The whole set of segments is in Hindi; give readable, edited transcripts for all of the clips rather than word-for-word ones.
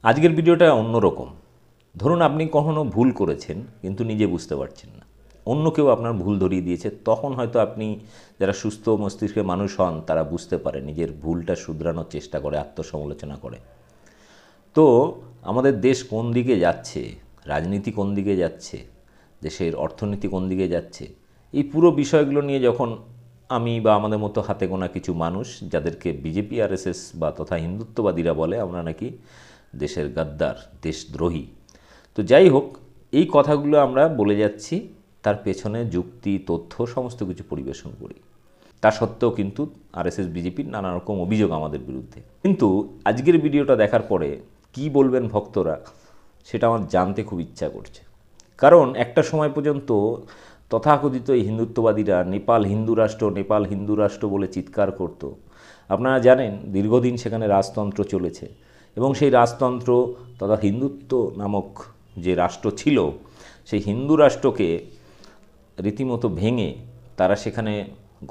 আজকের ভিডিওটা অন্যরকম। ধরুন আপনি কখনো ভুল করেছেন কিন্তু নিজে বুঝতে পারছেন না, অন্য কেউ আপনার ভুল ধরিয়ে দিয়েছে, তখন হয়তো আপনি, যারা সুস্থ মস্তিষ্কের মানুষ হন, তারা বুঝতে পারে, নিজের ভুলটা শুধরানোর চেষ্টা করে, আত্মসমালোচনা করে। তো আমাদের দেশ কোন দিকে যাচ্ছে, রাজনীতি কোন দিকে যাচ্ছে, দেশের অর্থনীতি কোন দিকে যাচ্ছে, এই পুরো বিষয়গুলো নিয়ে যখন আমি বা আমাদের মতো হাতে গোনা কিছু মানুষ, যাদেরকে বিজেপি আরএসএস বা তথা হিন্দুত্ববাদীরা বলে আমরা নাকি দেশের গাদ্দার, দেশদ্রোহী, তো যাই হোক, এই কথাগুলো আমরা বলে যাচ্ছি, তার পেছনে যুক্তি, তথ্য সমস্ত কিছু পরিবেশন করি। তা সত্ত্বেও কিন্তু আরএসএস বিজেপির নানা রকম অভিযোগ আমাদের বিরুদ্ধে। কিন্তু আজকের ভিডিওটা দেখার পরে কি বলবেন ভক্তরা, সেটা আমার জানতে খুব ইচ্ছা করছে। কারণ একটা সময় পর্যন্ত তথাকথিত এই হিন্দুত্ববাদীরা নেপাল হিন্দু রাষ্ট্র, নেপাল হিন্দু রাষ্ট্র বলে চিৎকার করত। আপনারা জানেন দীর্ঘদিন সেখানে রাজতন্ত্র চলেছে, এবং সেই রাজতন্ত্র তথা হিন্দুত্ব নামক যে রাষ্ট্র ছিল, সেই হিন্দু রাষ্ট্রকে রীতিমতো ভেঙে তারা সেখানে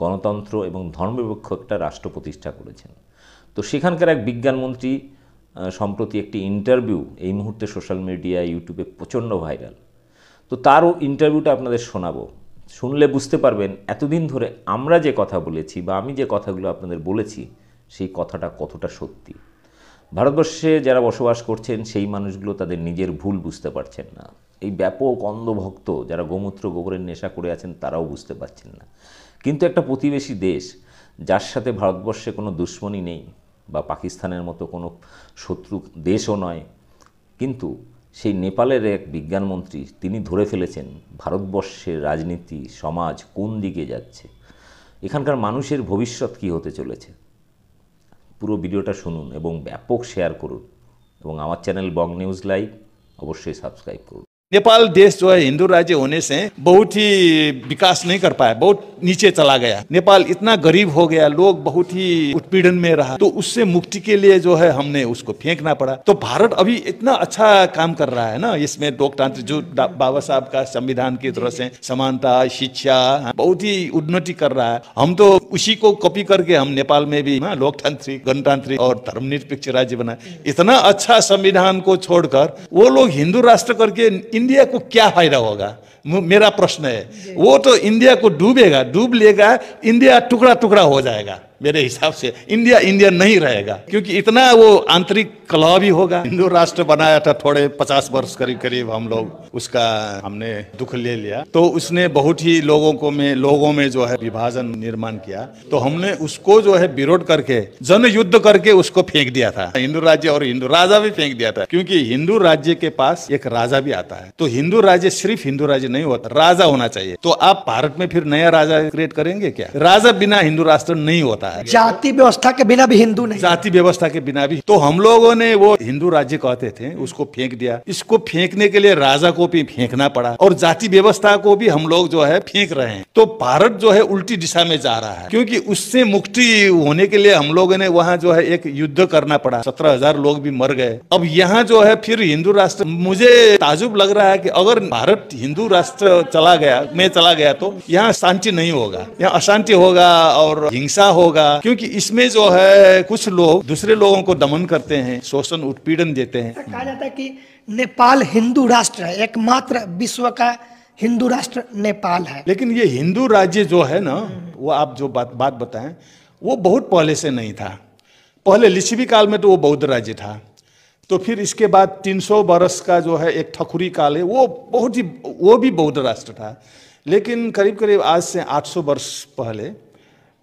গণতন্ত্র এবং ধর্মনিরপেক্ষ একটা রাষ্ট্র প্রতিষ্ঠা করেছেন। তো সেখানকার এক বিজ্ঞানমন্ত্রী সম্প্রতি একটি ইন্টারভিউ এই মুহূর্তে সোশ্যাল মিডিয়া, ইউটিউবে প্রচণ্ড ভাইরাল। তো তারও ইন্টারভিউটা আপনাদের শোনাবো। শুনলে বুঝতে পারবেন এতদিন ধরে আমরা যে কথা বলেছি বা আমি যে কথাগুলো আপনাদের বলেছি, সেই কথাটা কতটা সত্যি। ভারতবর্ষে যারা বসবাস করছেন সেই মানুষগুলো তাদের নিজের ভুল বুঝতে পারছেন না। এই ব্যাপক অন্ধভক্ত যারা গোমূত্র গোবরের নেশা করে আছেন তারাও বুঝতে পারছেন না। কিন্তু একটা প্রতিবেশী দেশ, যার সাথে ভারতবর্ষে কোনো দুশ্মনী নেই বা পাকিস্তানের মতো কোনো শত্রু দেশও নয়, কিন্তু সেই নেপালের এক বিজ্ঞানমন্ত্রী তিনি ধরে ফেলেছেন ভারতবর্ষের রাজনীতি, সমাজ কোন দিকে যাচ্ছে, এখানকার মানুষের ভবিষ্যৎ কী হতে চলেছে। পুরো ভিডিওটা শুনুন এবং ব্যাপক শেয়ার করুন, এবং আমার চ্যানেল বং নিউজ লাইভ অবশ্যই সাবস্ক্রাইব করুন। नेपाल देश जो है हिंदू राज्य होने से बहुत ही विकास नहीं कर पाया, बहुत नीचे चला गया। नेपाल इतना गरीब हो गया, लोग बहुत ही उत्पीड़न में रहा, तो उससे मुक्ति के लिए जो है हमने उसको फेंकना पड़ा। तो भारत अभी इतना अच्छा काम कर रहा है ना, इसमें लोकतंत्र जो बाबा साहब का संविधान की तरह से समानता, शिक्षा, बहुत ही उन्नति कर रहा है। हम तो उसी को कॉपी करके हम नेपाल में भी लोकतांत्रिक, गणतांत्रिक और धर्मनिरपेक्ष राज्य बना। इतना अच्छा संविधान को छोड़कर वो लोग हिंदू राष्ट्र करके इंडिया को क्या फायदा होगा, मेरा प्रश्न है। वो तो इंडिया को डूबेगा, डूब लेगा, इंडिया टुकड़ा टुकड़ा हो जाएगा। मेरे हिसाब से इंडिया इंडिया नहीं रहेगा, क्योंकि इतना वो आंतरिक कलह भी होगा। हिंदू राष्ट्र बनाया था थोड़े 50 वर्ष करीब करीब, हम लोग उसका हमने दुख ले लिया, तो उसने बहुत ही लोगों में जो है विभाजन निर्माण किया। तो हमने उसको जो है विरोध करके जन युद्ध करके उसको फेंक दिया था, हिंदू राज्य और हिंदू राजा भी फेंक दिया था। क्योंकि हिंदू राज्य के पास एक राजा भी आता है, तो हिंदू राज्य सिर्फ हिंदू राज्य नहीं होता, राजा होना चाहिए। तो आप भारत में फिर नया राजा क्रिएट करेंगे क्या? राजा बिना हिंदू राष्ट्र नहीं होता है, जाति व्यवस्था के बिना भी हिंदू नहीं, जाति व्यवस्था के बिना भी। तो हम लोगों ने वो हिंदू राज्य कहते थे उसको फेंक दिया। इसको फेंकने के लिए राजा को भी फेंकना पड़ा, और जाति व्यवस्था को भी हम लोग जो है फेंक रहे हैं। तो भारत जो है उल्टी दिशा में जा रहा है, क्योंकि उससे मुक्ति होने के लिए हम लोगों ने वहां जो है एक युद्ध करना पड़ा, 17,000 लोग भी मर गए। अब यहाँ जो है फिर हिंदू राष्ट्र, मुझे ताजुब लग रहा है कि अगर भारत हिंदू राष्ट्र चला गया तो यहाँ शांति नहीं होगा, यहाँ अशांति होगा और हिंसा होगा। क्योंकि इसमें जो है कुछ लोग दूसरे लोगों को दमन करते हैं, शोषण उत्पीड़न देते हैं। कहा जाता है कि नेपाल हिंदू राष्ट्र है, एकमात्र विश्व का हिंदू राष्ट्र नेपाल है। लेकिन ये हिंदू राज्य जो है ना, वो आप जो बात बताएं, वो बहुत पहले से नहीं था। पहले लिच्छवी काल में तो वो बौद्ध राज्य था, तो फिर इसके बाद 300 वर्ष का जो है एक ठकुरी काल है, वो भी बौद्ध राष्ट्र था। लेकिन करीब करीब आज से 800 वर्ष पहले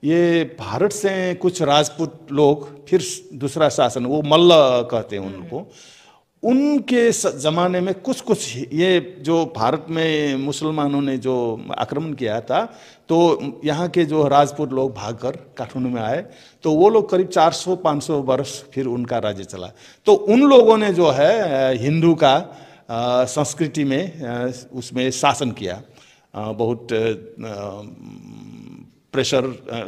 ये भारत से कुछ राजपूत लोग, फिर दूसरा शासन, वो मल्ल कहते हैं उनको, उनके जमाने में कुछ ये जो भारत में मुसलमानों ने जो आक्रमण किया था, तो यहाँ के जो राजपूत लोग भागकर काठमांडू में आए, तो वो लोग करीब 400-500 वर्ष फिर उनका राज्य चला। तो उन लोगों ने जो है हिंदू का संस्कृति में उसमें शासन किया, बहुत प्रेशर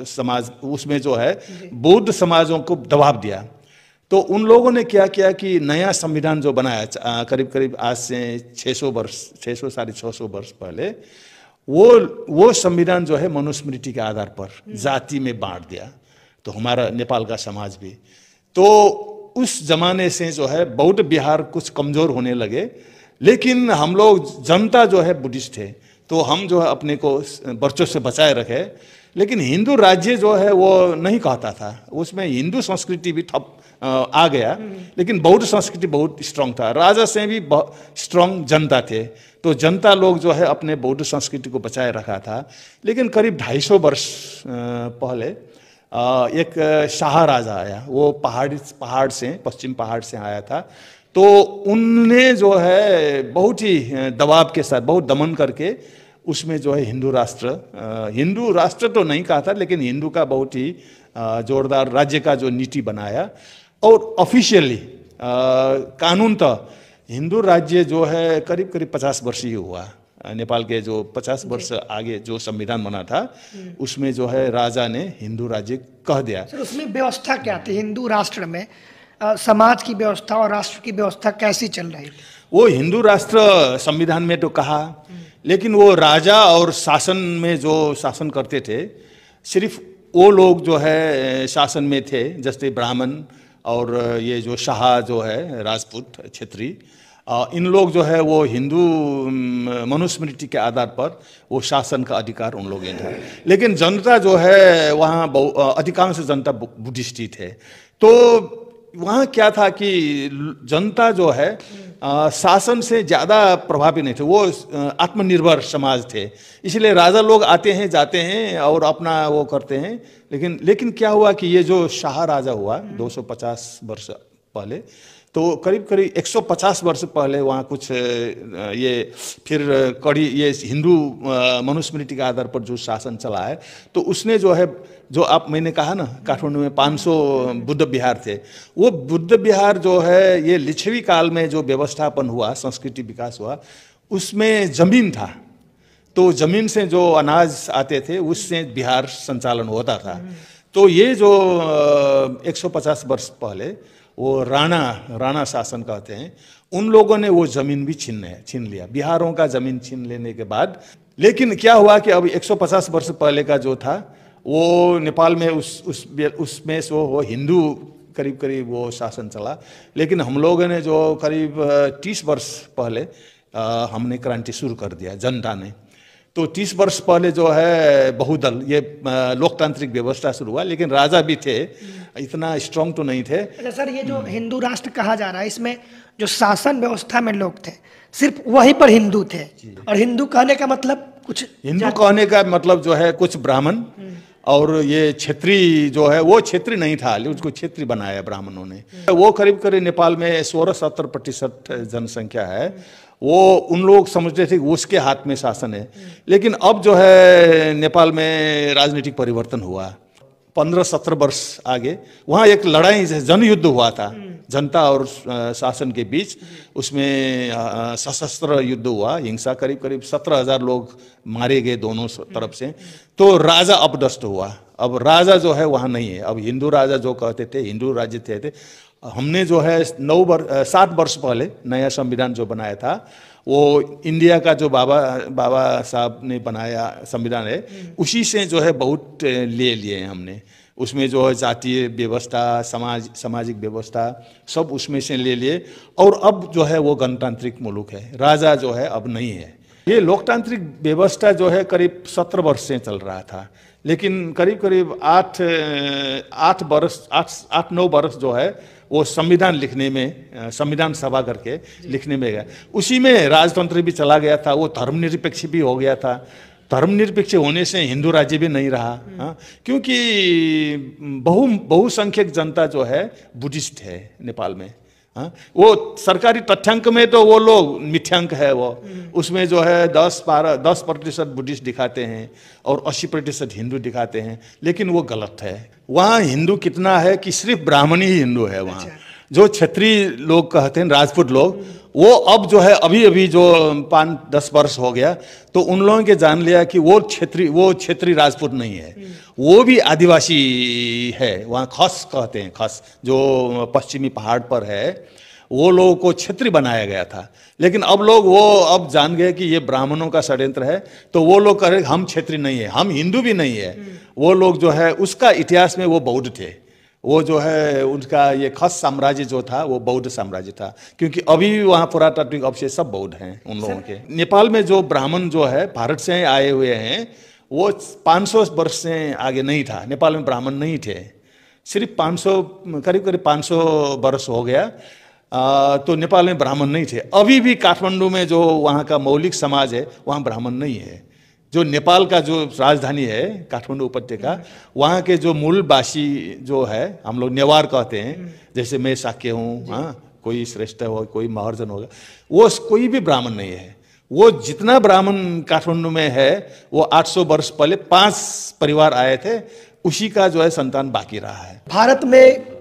समाज, उसमें जो है बौद्ध समाजों को दबाव दिया। तो उन लोगों ने क्या किया कि नया संविधान जो बनाया करीब करीब आज से 600-650 वर्ष पहले, वो संविधान जो है मनुस्मृति के आधार पर जाति में बांट दिया। तो हमारा नेपाल का समाज भी, तो उस जमाने से जो है बौद्ध बिहार कुछ कमजोर होने लगे, लेकिन हम लोग जनता जो है बुद्धिस्ट है, तो हम जो है अपने को वर्चस्व से बचाए रखे। लेकिन हिंदू राज्य जो है वो नहीं कहता था, उसमें हिंदू संस्कृति भी ठप आ गया, लेकिन बौद्ध संस्कृति बहुत स्ट्रांग था। राजा से भी स्ट्रांग जनता थे, तो जनता लोग जो है अपने बौद्ध संस्कृति को बचाए रखा था। लेकिन करीब 250 वर्ष पहले एक शाह राजा आया, वो पहाड़ से, पश्चिम पहाड़ से आया था। तो उनने जो है बहुत ही दबाव के साथ, बहुत दमन करके उसमें जो है हिंदू राष्ट्र तो नहीं कहा था, लेकिन हिंदू का बहुत ही जोरदार राज्य का जो नीति बनाया। और ऑफिशियली कानून तो हिंदू राज्य जो है करीब करीब 50 वर्ष ही हुआ। नेपाल के जो 50 वर्ष आगे जो संविधान बना था, उसमें जो है राजा ने हिंदू राज्य कह दिया। सर, उसमें व्यवस्था क्या थी हिंदू राष्ट्र में? समाज की व्यवस्था और राष्ट्र की व्यवस्था कैसी चल रही थी? वो हिंदू राष्ट्र संविधान में तो कहा, लेकिन वो राजा और शासन में जो शासन करते थे, सिर्फ वो लोग जो है शासन में थे, जैसे ब्राह्मण और ये जो शाह जो है राजपूत क्षेत्री, इन लोग जो है वो हिंदू मनुस्मृति के आधार पर वो शासन का अधिकार उन लोगों ने था। लेकिन जनता जो है वहाँ अधिकांश जनता बुद्धिस्ट ही थे। तो वहाँ क्या था कि जनता जो है शासन से ज़्यादा प्रभावी नहीं थे, वो आत्मनिर्भर समाज थे। इसलिए राजा लोग आते हैं जाते हैं और अपना वो करते हैं। लेकिन क्या हुआ कि ये जो शाह राजा हुआ 250 वर्ष पहले, तो करीब करीब 150 वर्ष पहले वहाँ कुछ ये फिर कड़ी ये हिंदू मनुस्मृति के आधार पर जो शासन चला है, तो उसने जो है जो मैंने कहा ना काठमांडू में 500 बुद्ध विहार थे, वो बुद्ध विहार जो है ये लिच्छवी काल में जो व्यवस्थापन हुआ, संस्कृति विकास हुआ, उसमें जमीन था। तो जमीन से जो अनाज आते थे उससे बिहार संचालन होता था। तो ये जो 150 वर्ष पहले वो राणा शासन कहते हैं, उन लोगों ने वो जमीन भी छीन लिया, बिहारों का जमीन छीन लेने के बाद। लेकिन क्या हुआ कि अब 150 वर्ष पहले का जो था वो नेपाल में उसमें वो हिंदू करीब करीब वो शासन चला। लेकिन हम लोगों ने जो करीब 30 वर्ष पहले हमने क्रांति शुरू कर दिया जनता ने। तो 30 वर्ष पहले जो है बहुदल ये लोकतांत्रिक व्यवस्था शुरू हुआ, लेकिन राजा भी थे, इतना स्ट्रांग तो नहीं थे। अच्छा सर, ये जो हिंदू राष्ट्र कहा जा रहा है, इसमें जो शासन व्यवस्था में लोग थे सिर्फ वहीं पर हिंदू थे, और हिंदू कहने का मतलब कुछ, हिंदू कहने का मतलब जो है कुछ ब्राह्मण और ये क्षेत्री जो है वो क्षेत्री नहीं था, उसको क्षेत्री बनाया ब्राह्मणों ने। वो करीब करीब नेपाल में 16-17% जनसंख्या है। वो उन लोग समझते थे कि उसके हाथ में शासन है। लेकिन अब जो है नेपाल में राजनीतिक परिवर्तन हुआ 15-17 वर्ष आगे, वहाँ एक लड़ाई जनयुद्ध हुआ था जनता और शासन के बीच। उसमें सशस्त्र युद्ध हुआ, हिंसा, करीब करीब 17,000 लोग मारे गए दोनों तरफ से। तो राजा अपदस्थ हुआ। अब राजा जो है वहाँ नहीं है, अब हिंदू राजा जो कहते थे हिंदू राज्य थे। हमने जो है 7 वर्ष पहले नया संविधान जो बनाया था, वो इंडिया का जो बाबा साहब ने बनाया संविधान है, उसी से जो है बहुत ले लिए हैं हमने। उसमें जो है जातीय व्यवस्था, सामाजिक व्यवस्था सब उसमें से ले लिए। और अब जो है वो गणतांत्रिक मुल्क है, राजा जो है अब नहीं है। ये लोकतांत्रिक व्यवस्था जो है करीब 17 वर्ष से चल रहा था, लेकिन करीब करीब 8-9 वर्ष जो है वो संविधान लिखने में, संविधान सभा करके लिखने में गया। उसी में राजतंत्र भी चला गया था, वो धर्मनिरपेक्ष भी हो गया था। धर्मनिरपेक्ष होने से हिंदू राज्य भी नहीं रहा, क्योंकि बहुसंख्यक जनता जो है बुद्धिस्ट है नेपाल में। वो सरकारी तथ्यांक में तो वो लोग मिथ्यांक है, वो उसमें जो है 10% बुद्धिस्ट दिखाते हैं और 80% हिंदू दिखाते हैं, लेकिन वो गलत है। वहाँ हिंदू कितना है कि सिर्फ ब्राह्मण ही हिंदू है वहाँ। जो क्षत्रिय लोग कहते हैं, राजपूत लोग, वो अब जो है अभी जो 5-10 वर्ष हो गया, तो उन लोगों के जान लिया कि वो क्षेत्रीय राजपूत नहीं है, वो भी आदिवासी है। वहाँ खस कहते हैं, खस जो पश्चिमी पहाड़ पर है, वो लोगों को क्षेत्रीय बनाया गया था। लेकिन अब लोग अब जान गए कि ये ब्राह्मणों का षड्यंत्र है, तो वो लोग कह रहे हम क्षेत्रीय नहीं है, हम हिंदू भी नहीं है। वो लोग जो है उसका इतिहास में वो बौद्ध थे, वो जो है उनका ये खस साम्राज्य जो था वो बौद्ध साम्राज्य था, क्योंकि अभी भी वहाँ पुरातात्विक अवशेष सब बौद्ध हैं उन लोगों के। नेपाल में जो ब्राह्मण जो है भारत से आए हुए हैं वो 500 वर्ष से आगे नहीं था। नेपाल में ब्राह्मण नहीं थे, सिर्फ 500 करीब 500 वर्ष हो गया तो नेपाल में ब्राह्मण नहीं थे। अभी भी काठमांडू में जो वहाँ का मौलिक समाज है वहाँ ब्राह्मण नहीं है। जो नेपाल का जो राजधानी है काठमांडू उपत्यका, वहाँ के जो मूलवासी जो है हम लोग नेवार कहते हैं, जैसे मैं साक्य हूँ, हाँ, कोई श्रेष्ठ हो, कोई महर्जन होगा, वो कोई भी ब्राह्मण नहीं है। वो जितना ब्राह्मण काठमांडू में है वो 800 वर्ष पहले 5 परिवार आए थे, उसी का जो है संतान बाकी रहा है। भारत में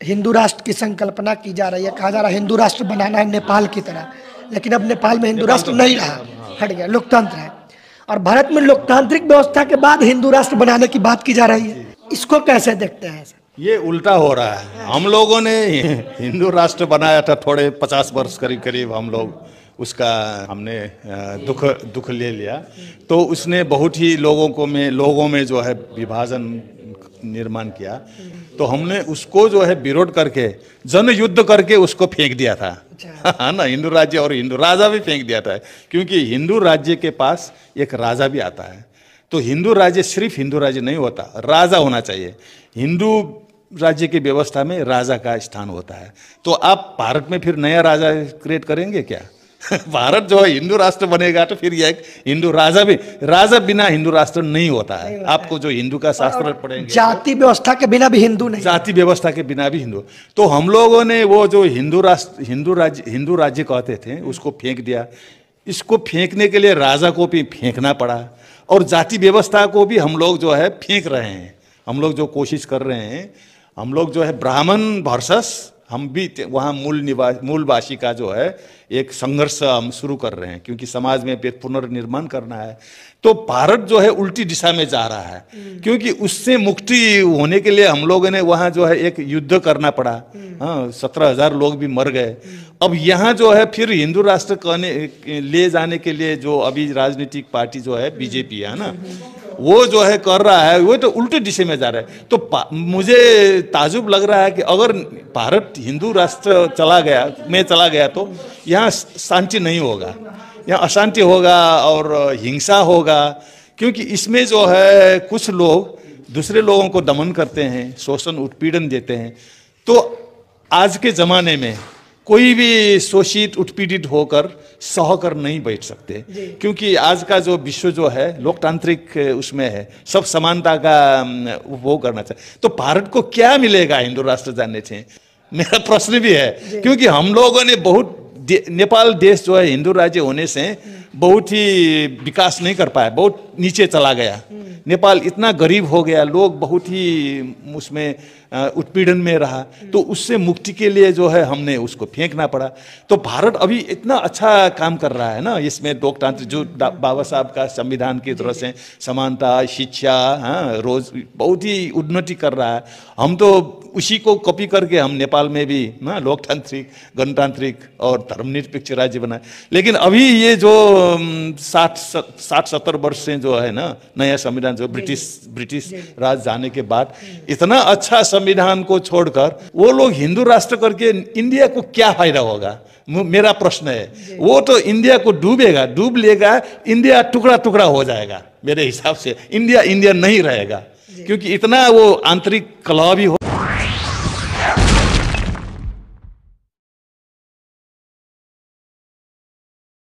हिंदू राष्ट्र की संकल्पना की जा रही है, कहा जा रहा है हिंदू राष्ट्र बनाना है नेपाल की तरह, लेकिन अब नेपाल में हिंदू राष्ट्र नहीं रहा, हट गया, लोकतंत्र है। और भारत में लोकतांत्रिक व्यवस्था के बाद हिंदू राष्ट्र बनाने की बात की जा रही है, इसको कैसे देखते हैं? ये उल्टा हो रहा है। हम लोगों ने हिंदू राष्ट्र बनाया था थोड़े 50 वर्ष करीब हम लोग उसका हमने दुख ले लिया, तो उसने बहुत ही लोगों में जो है विभाजन निर्माण किया, तो हमने उसको जो है विरोध करके जन युद्ध करके उसको फेंक दिया था, है ना। हिंदू राज्य और हिंदू राजा भी फेंक दिया था, क्योंकि हिंदू राज्य के पास एक राजा भी आता है। तो हिंदू राज्य सिर्फ हिंदू राज्य नहीं होता, राजा होना चाहिए। हिंदू राज्य की व्यवस्था में राजा का स्थान होता है। तो आप भारत में फिर नया राजा क्रिएट करेंगे क्या? भारत जो है हिंदू राष्ट्र बनेगा तो फिर यह हिंदू राजा बिना हिंदू राष्ट्र नहीं होता है। आपको जो हिंदू का शास्त्र पढ़ेंगे, जाति व्यवस्था के बिना भी हिंदू नहीं, जाति व्यवस्था के बिना भी हिंदू। तो हम लोगों ने वो जो हिंदू राज्य कहते थे उसको फेंक दिया। इसको फेंकने के लिए राजा को भी फेंकना पड़ा, और जाति व्यवस्था को भी हम लोग जो है फेंक रहे हैं। हम लोग जो कोशिश कर रहे हैं, हम लोग जो है ब्राह्मण वर्सेस हम भी वहाँ मूलवासी का जो है एक संघर्ष हम शुरू कर रहे हैं, क्योंकि समाज में पुनर्निर्माण करना है। तो भारत जो है उल्टी दिशा में जा रहा है, क्योंकि उससे मुक्ति होने के लिए हम लोगों ने वहाँ जो है एक युद्ध करना पड़ा। हाँ, 17,000 लोग भी मर गए। अब यहाँ जो है फिर हिंदू राष्ट्र ले जाने के लिए जो अभी राजनीतिक पार्टी जो है बीजेपी है ना, वो जो है कर रहा है, वो तो उल्टे दिशा में जा रहा है। तो मुझे ताजुब लग रहा है कि अगर भारत हिंदू राष्ट्र चला गया तो यहाँ शांति नहीं होगा, यहाँ अशांति होगा और हिंसा होगा, क्योंकि इसमें जो है कुछ लोग दूसरे लोगों को दमन करते हैं, शोषण उत्पीड़न देते हैं। तो आज के ज़माने में कोई भी शोषित उत्पीड़ित होकर सहकर नहीं बैठ सकते, क्योंकि आज का जो विश्व जो है लोकतांत्रिक उसमें है, सब समानता का वो करना चाहिए। तो भारत को क्या मिलेगा हिंदू राष्ट्र जानने से, मेरा प्रश्न भी है, क्योंकि हम लोगों ने नेपाल देश जो है हिंदू राज्य होने से बहुत ही विकास नहीं कर पाया, बहुत नीचे चला गया। नेपाल इतना गरीब हो गया, लोग बहुत ही उसमें उत्पीड़न में रहा, तो उससे मुक्ति के लिए जो है हमने उसको फेंकना पड़ा। तो भारत अभी इतना अच्छा काम कर रहा है ना, इसमें लोकतंत्र जो बाबा साहब का संविधान की तरह से समानता, शिक्षा, हाँ, रोज बहुत ही उन्नति कर रहा है। हम तो उसी को कॉपी करके हम नेपाल में भी ना लोकतांत्रिक, गणतांत्रिक और धर्मनिरपेक्ष राज्य बनाए। लेकिन अभी ये जो 60-70 वर्ष से जो है ना नया संविधान जो ब्रिटिश राज जाने के बाद इतना अच्छा संविधान को छोड़कर वो लोग हिंदू राष्ट्र करके इंडिया को क्या फायदा होगा? मेरा प्रश्न है। वो तो इंडिया को डूब लेगा, इंडिया टुकड़ा टुकड़ा हो जाएगा। मेरे हिसाब से इंडिया नहीं रहेगा, क्योंकि इतना वो आंतरिक कलह भी हो